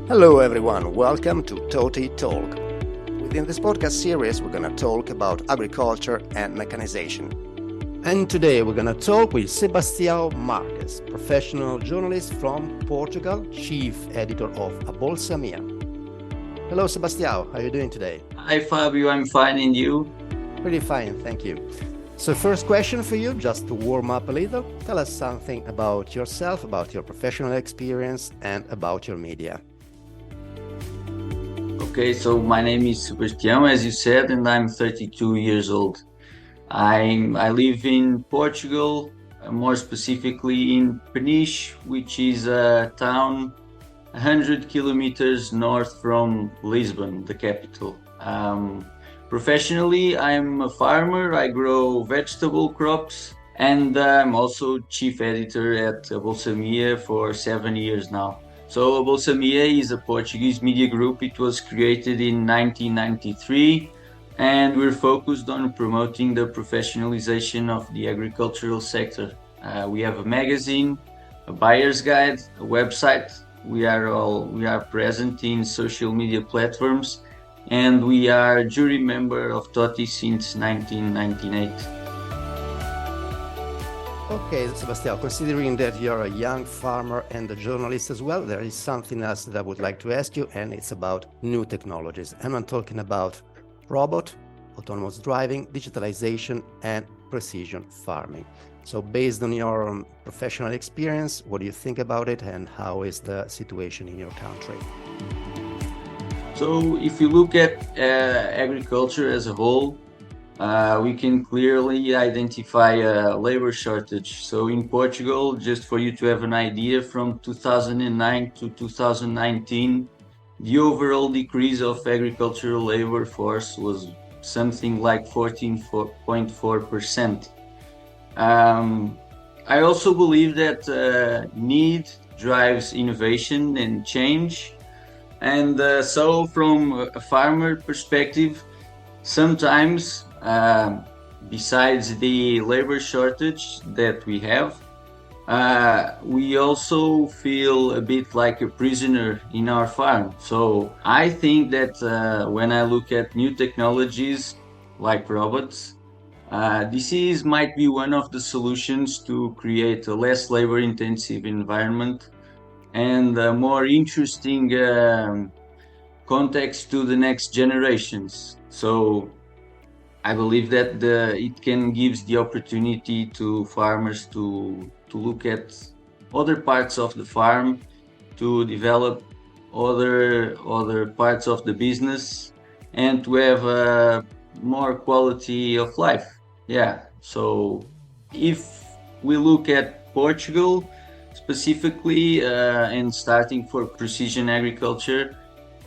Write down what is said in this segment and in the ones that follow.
Hello everyone, welcome to Toti Talk. Within this podcast series, we're going to talk about agriculture and mechanization. And today we're going to talk with Sebastiao Marques, professional journalist from Portugal, chief editor of Abolsamia. Hello Sebastiao, how are you doing today? Hi Fabio, I'm fine, and you? Pretty fine, thank you. So first question for you, just to warm up a little, tell us something about yourself, about your professional experience and about your media. Okay, so my name is Sebastiao, as you said, and I'm 32 years old. I live in Portugal, more specifically in Peniche, which is a town 100 kilometers north from Lisbon, the capital. Professionally, I'm a farmer. I grow vegetable crops, and I'm also chief editor at Abolsamia for 7 years now. So Abolsamia is a Portuguese media group. It was created in 1993, and we're focused on promoting the professionalization of the agricultural sector. We have a magazine, a buyer's guide, a website. We are present in social media platforms, and we are jury member of TOTI since 1998. Okay, Sebastiao, considering that you're a young farmer and a journalist as well, there is something else that I would like to ask you, and it's about new technologies. And I'm talking about robot, autonomous driving, digitalization, and precision farming. So based on your professional experience, what do you think about it, and how is the situation in your country? So if you look at agriculture as a whole, we can clearly identify a labor shortage. So in Portugal, just for you to have an idea, from 2009 to 2019, the overall decrease of agricultural labor force was something like 14.4%. I also believe that need drives innovation and change. And so from a farmer perspective, sometimes besides the labor shortage that we have, we also feel a bit like a prisoner in our farm. So I think that when I look at new technologies like robots, this might be one of the solutions to create a less labor intensive environment and a more interesting context to the next generations. So I believe that it can give the opportunity to farmers to look at other parts of the farm, to develop other parts of the business, and to have a more quality of life. Yeah, so if we look at Portugal specifically, and starting for precision agriculture,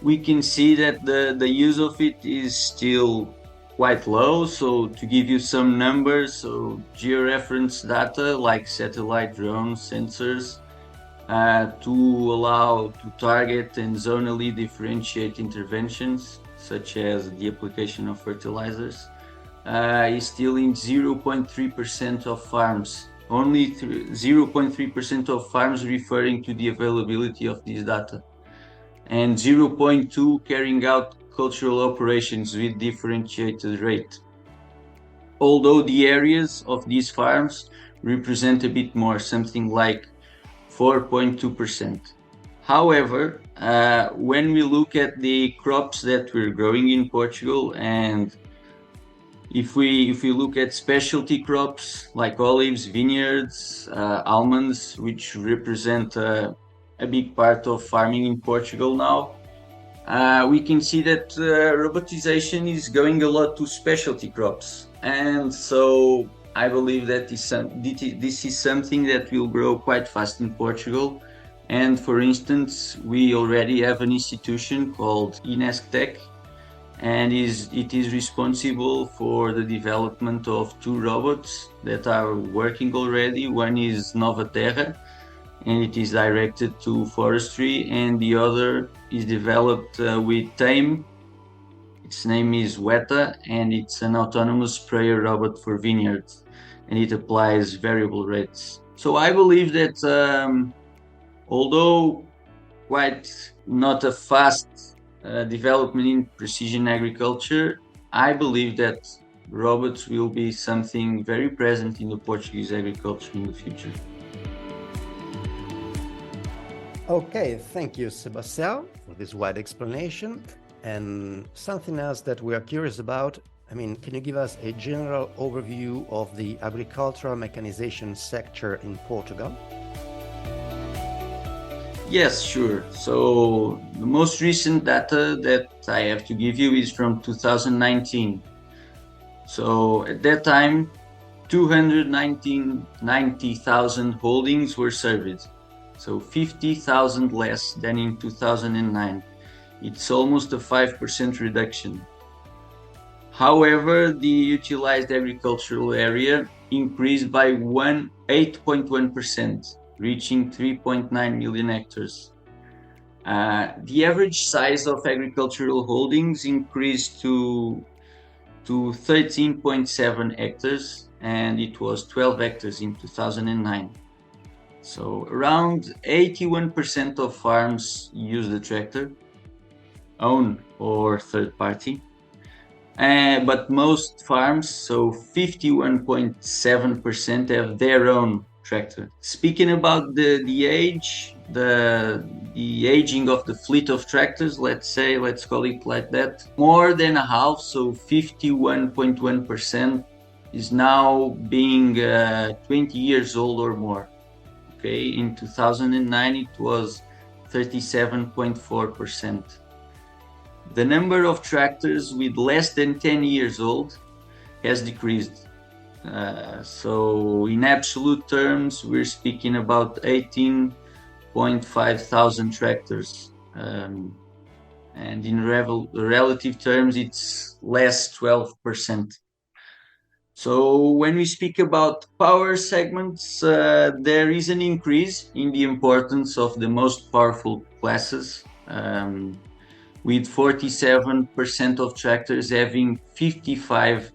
we can see that the use of it is still quite low. So to give you some numbers, so georeference data like satellite drone sensors to allow to target and zonally differentiate interventions such as the application of fertilizers is still in 0.3% of farms. Only 0.3% of farms referring to the availability of this data, and 0.2 carrying out cultural operations with differentiated rate. Although the areas of these farms represent a bit more, something like 4.2%. However, when we look at the crops that we're growing in Portugal, and if we look at specialty crops like olives, vineyards, almonds, which represent a big part of farming in Portugal now, we can see that robotization is going a lot to specialty crops. And so I believe that this is something that will grow quite fast in Portugal. And for instance, we already have an institution called INESCTEC, and it is responsible for the development of two robots that are working already. One is Nova Terra, and it is directed to forestry, and the other is developed with TAME. Its name is Weta, and it's an autonomous sprayer robot for vineyards, and it applies variable rates. So I believe that although quite not a fast development in precision agriculture, I believe that robots will be something very present in the Portuguese agriculture in the future. Okay, thank you, Sebastiao, for this wide explanation. And something else that we are curious about, can you give us a general overview of the agricultural mechanization sector in Portugal? Yes, sure. So the most recent data that I have to give you is from 2019. So at that time, 290,000 holdings were surveyed. So 50,000 less than in 2009. It's almost a 5% reduction. However, the utilized agricultural area increased by 8.1%, reaching 3.9 million hectares. The average size of agricultural holdings increased to 13.7 hectares, and it was 12 hectares in 2009. So around 81% of farms use the tractor, own or third party. But most farms, so 51.7%, have their own tractor. Speaking about the age, the aging of the fleet of tractors, let's call it like that, more than a half, so 51.1%, is now being 20 years old or more. Okay, in 2009 it was 37.4%. The number of tractors with less than 10 years old has decreased. So in absolute terms, we're speaking about 18.5 thousand tractors. And in relative terms, it's less 12%. So when we speak about power segments, there is an increase in the importance of the most powerful classes, with 47% of tractors having 55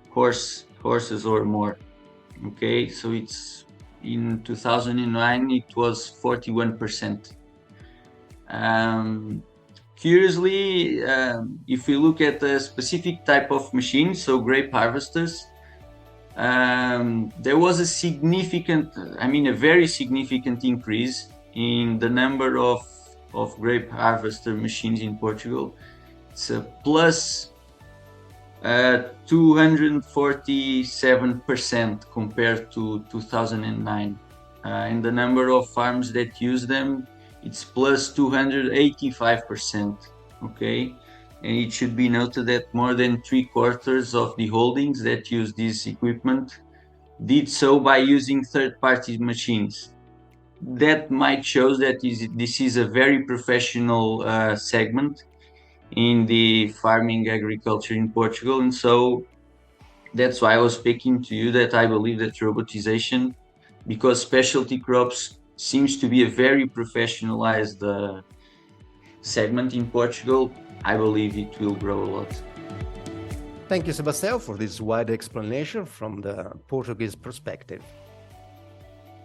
horses or more. Okay, so it's in 2009 it was 41%. Curiously, if we look at a specific type of machine, so grape harvesters, there was a very significant increase in the number of grape harvester machines in Portugal. It's a plus 247% compared to 2009. And the number of farms that use them, it's plus 285%. Okay, and it should be noted that more than 3/4 of the holdings that use this equipment did so by using third-party machines. That might show that this is a very professional segment in the farming agriculture in Portugal. And so that's why I was speaking to you that I believe that robotization, because specialty crops seems to be a very professionalized segment in Portugal, I believe it will grow a lot. Thank you, Sebastiao, for this wide explanation from the Portuguese perspective.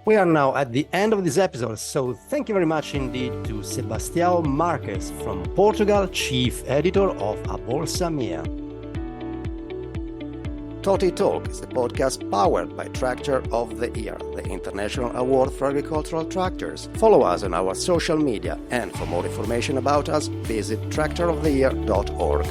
We are now at the end of this episode, so thank you very much indeed to Sebastiao Marques from Portugal, Chief Editor of Abolsamia. Toti Talk is the podcast powered by Tractor of the Year, the International Award for Agricultural Tractors. Follow us on our social media, and for more information about us, visit tractoroftheyear.org.